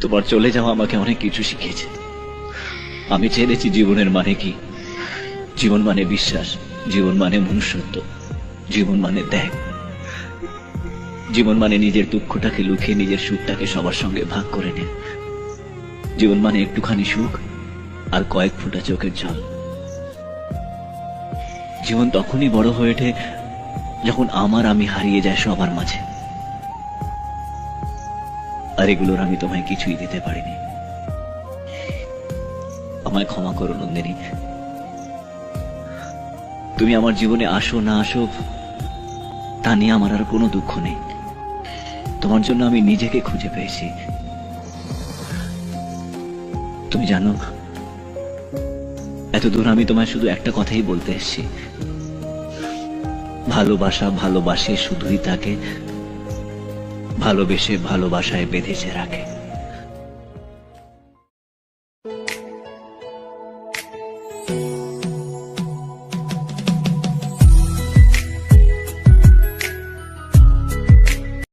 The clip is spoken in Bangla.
তোমার চলে যাওয়া আমাকে অনেক কিছু শিখিয়েছে। আমি জেনেছি জীবনের মানে কি। জীবন মানে বিশ্বাস, জীবন মানে মনুষ্যত্ব, জীবন মানে ত্যাগ, জীবন মানে নিজের দুঃখটাকে লুকিয়ে নিজের সুখটাকে সবার সঙ্গে ভাগ করে নেয়। জীবন মানে একটুখানি সুখ আর কয়েক ফোঁটা চোখের জল। জীবন তখনই বড় হয়ে ওঠে যখন আমি হারিয়ে যায় সবার মাঝে। আর এগুলোর আমি তোমায় কিছুই দিতে পারিনি। আমায় ক্ষমা করো নন্দিনী। তুমি আমার জীবনে আসো না আসো তা নিয়ে আমার আর কোনো দুঃখ নেই। তোমার জন্য আমি নিজেকে খুঁজে পেয়েছি। তুমি জানো, এত দূর আমি তোমায় শুধু একটা কথাই বলতে এসেছি, ভালোবাসা ভালোবাসে শুধুই তাকে ভালোবেসে ভালোবাসায় বেঁধেছে রাখে।